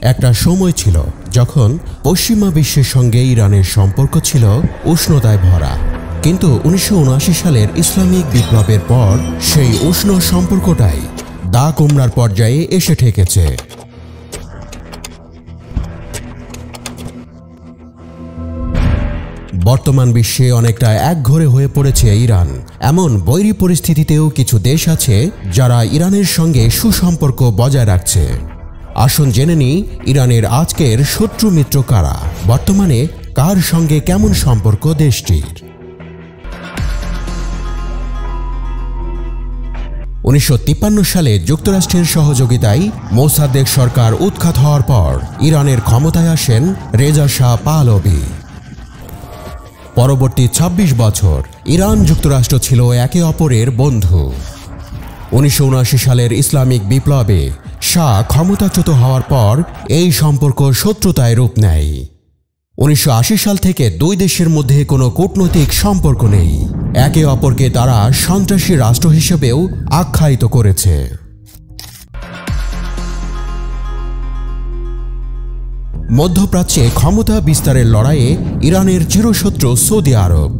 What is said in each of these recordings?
একটা সময় ছিল যখন পশ্চিমা বিশ্বের সঙ্গে ইরানের সম্পর্ক ছিল উষ্ণতায় ভরা, কিন্তু 1979 সালের ইসলামিক বিপ্লবের পর সেই উষ্ণ সম্পর্কটাই দা কুমড়ার পর্যায়ে এসে ঠেকেছে। বর্তমান বিশ্বে অনেকটা একঘরে হয়ে পড়েছে ইরান। এমন বৈরী পরিস্থিতিতেও কিছু দেশ আছে যারা ইরানের সঙ্গে সুসম্পর্ক বজায় রাখছে। আসুন জেনে নিই ইরানের আজকের শত্রু মিত্র কারা, বর্তমানে কার সঙ্গে কেমন সম্পর্ক দেশটির। 1953 সালে যুক্তরাষ্ট্রের সহযোগিতায় মোসাদ্দেক সরকার উৎখাত হওয়ার পর ইরানের ক্ষমতায় আসেন রেজা শাহ পাহলভি। পরবর্তী 26 বছর ইরান যুক্তরাষ্ট্র ছিল একে অপরের বন্ধু। 1979 সালের ইসলামিক বিপ্লবে শাহ ক্ষমতাচ্যুত হওয়ার পর এই সম্পর্ক শত্রুতায় রূপ নেয়। 1980 সাল থেকে দুই দেশের মধ্যে কোনো কূটনৈতিক সম্পর্ক নেই। একে অপরকে তারা সন্ত্রাসী রাষ্ট্র হিসেবেও আখ্যায়িত করেছে। মধ্যপ্রাচ্যে ক্ষমতা বিস্তারের লড়াইয়ে ইরানের চিরশত্রু সৌদি আরব।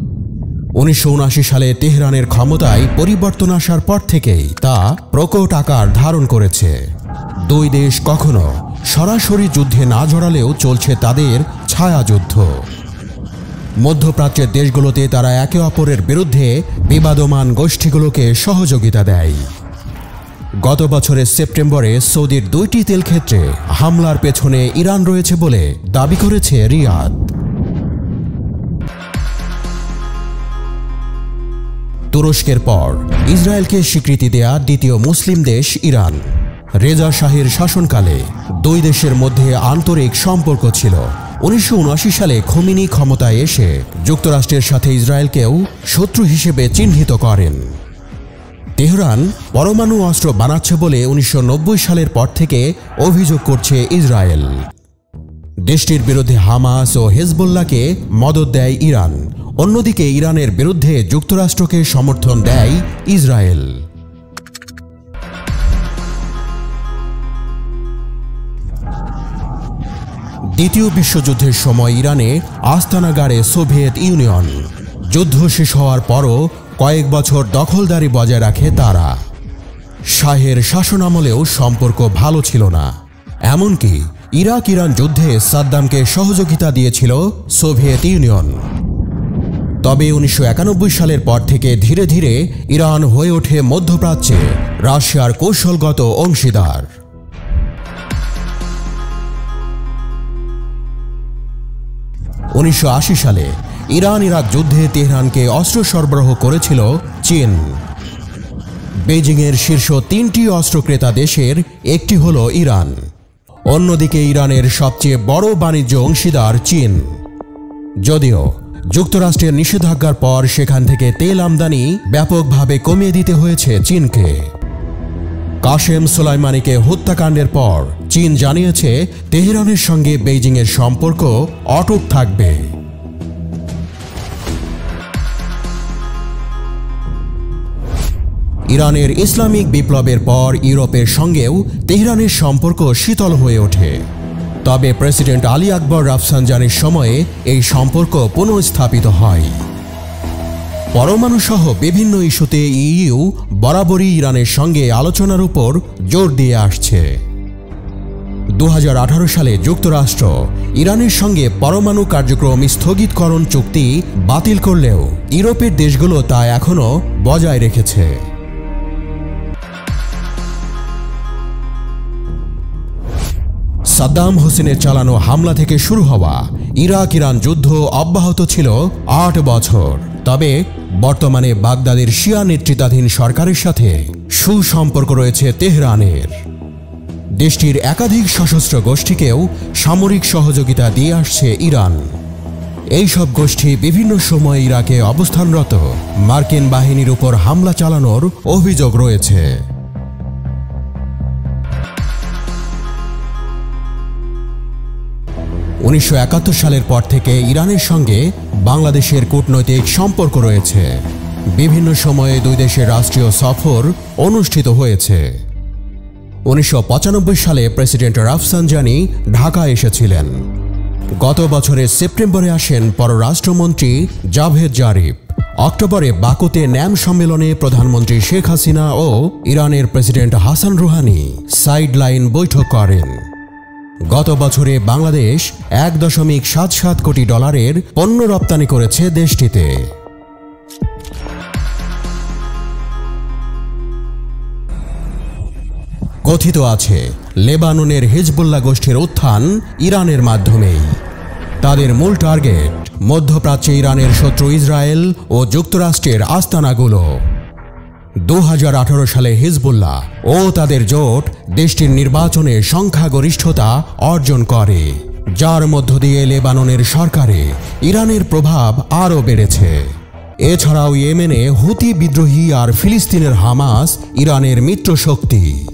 1979 সালে তেহরানের ক্ষমতায় পরিবর্তন আসার পর থেকেই তা প্রকট আকার ধারণ করেছে। দুই দেশ কখনো সরাসরি যুদ্ধে না জড়ালেও চলছে তাদের ছায়াযুদ্ধ। মধ্যপ্রাচ্যের দেশগুলোতে তারা একে অপরের বিরুদ্ধে বিবাদমান গোষ্ঠীগুলোকে সহযোগিতা দেয়। গত বছরের সেপ্টেম্বরে সৌদির 2টি তেলক্ষেত্রে হামলার পেছনে ইরান রয়েছে বলে দাবি করেছে রিয়াদ। তুরস্কের পর ইসরায়েলকে স্বীকৃতি দেয়া দ্বিতীয় মুসলিম দেশ ইরান। রেজা শাহের শাসনকালে দুই দেশের মধ্যে আন্তরিক সম্পর্ক ছিল। 1979 সালে খোমেনি ক্ষমতায় এসে যুক্তরাষ্ট্রের সাথে ইসরায়েলকেও শত্রু হিসেবে চিহ্নিত করেন। তেহরান পরমাণু অস্ত্র বানাচ্ছে বলে 1990 সালের পর থেকে অভিযোগ করছে ইসরায়েল। দেশটির বিরুদ্ধে হামাস ও হেজবুল্লাহকে মদদ দেয় ইরান। অন্যদিকে ইরানের বিরুদ্ধে যুক্তরাষ্ট্রকে সমর্থন দেয় ইসরায়েল। দ্বিতীয় বিশ্বযুদ্ধের সময় ইরানে আস্তানা গাড়ে সোভিয়েত ইউনিয়ন। যুদ্ধ শেষ হওয়ার পরও কয়েক বছর দখলদারি বজায় রাখে তারা। শাহের শাসনামলেও সম্পর্ক ভালো ছিল না। এমনকি ইরাক ইরান যুদ্ধে সাদ্দামকে সহযোগিতা দিয়েছিল সোভিয়েত ইউনিয়ন। তবে 1991 সালের পর থেকে ধীরে ধীরে ইরান হয়ে ওঠে মধ্যপ্রাচ্যে রাশিয়ার কৌশলগত অংশীদার। 1980 সালে ইরান ইরাক যুদ্ধে তেহরানকে অস্ত্র সরবরাহ করেছিল চীন। বেজিংয়ের শীর্ষ 3টি অস্ত্র ক্রেতা দেশের একটি হল ইরান। অন্যদিকে ইরানের সবচেয়ে বড় বাণিজ্য অংশীদার চীন। যদিও যুক্তরাষ্ট্রের নিষেধাজ্ঞার পর সেখান থেকে তেল আমদানি ব্যাপকভাবে কমিয়ে দিতে হয়েছে চীনকে। কাশেম সোলাইমানিকে হত্যাকাণ্ডের পর চীন জানিয়েছে তেহরানের সঙ্গে বেইজিংয়ের সম্পর্ক অটুট থাকবে। ইরানের ইসলামিক বিপ্লবের পর ইউরোপের সঙ্গেও তেহরানের সম্পর্ক শীতল হয়ে ওঠে। তবে প্রেসিডেন্ট আলী আকবর রাফসানজানির সময়ে এই সম্পর্ক পুনঃস্থাপিত হয়। পরমাণু সহ বিভিন্ন ইস্যুতে ইইউ বরাবরই ইরানের সঙ্গে আলোচনার উপর জোর দিয়ে আসছে। 2018 সালে যুক্তরাষ্ট্র ইরানের সঙ্গে পরমাণু কার্যক্রম স্থগিতকরণ চুক্তি বাতিল করলেও ইউরোপের দেশগুলো তা এখনও বজায় রেখেছে। সাদ্দাম হোসেনের চালানো হামলা থেকে শুরু হওয়া ইরাক ইরান যুদ্ধ অব্যাহত ছিল 8 বছর। তবে বর্তমানে বাগদাদের শিয়া নেতৃত্বাধীন সরকারের সাথে সুসম্পর্ক রয়েছে তেহরানের। দেশটির একাধিক সশস্ত্র গোষ্ঠীকেও সামরিক সহযোগিতা দিয়ে আসছে ইরান। এই সব গোষ্ঠী বিভিন্ন সময়ে ইরাকে অবস্থানরত মার্কিন বাহিনীর উপর হামলা চালানোর অভিযোগ রয়েছে। 1971 সালের পর থেকে ইরানের সঙ্গে বাংলাদেশের কূটনৈতিক সম্পর্ক রয়েছে। বিভিন্ন সময়ে দুই দেশের রাষ্ট্রীয় সফর অনুষ্ঠিত হয়েছে। 1995 সালে প্রেসিডেন্ট রাফসানজানি ঢাকা এসেছিলেন। গত বছরের সেপ্টেম্বরে আসেন পররাষ্ট্রমন্ত্রী জাভেদ জারিফ। অক্টোবরে বাকুতে ন্যাম সম্মেলনে প্রধানমন্ত্রী শেখ হাসিনা ও ইরানের প্রেসিডেন্ট হাসান রুহানি সাইডলাইন বৈঠক করেন। গত বছরে বাংলাদেশ $1.77 কোটি পণ্য রপ্তানি করেছে দেশটিতে। কথিত আছে লেবাননের হিজবুল্লাহ গোষ্ঠীর উত্থান ইরানের মাধ্যমেই। তাদের মূল টার্গেট মধ্যপ্রাচ্যে ইরানের শত্রু ইসরায়েল ও যুক্তরাষ্ট্রের আস্তানাগুলো। 2018 সালে হিজবুল্লাহ ও তাদের জোট দেশটির নির্বাচনে সংখ্যাগরিষ্ঠতা অর্জন করে, যার মধ্য দিয়ে লেবাননের সরকারে ইরানের প্রভাব আরও বেড়েছে। এছাড়াও ইয়েমেনে হুতি বিদ্রোহী আর ফিলিস্তিনের হামাস ইরানের মিত্র শক্তি।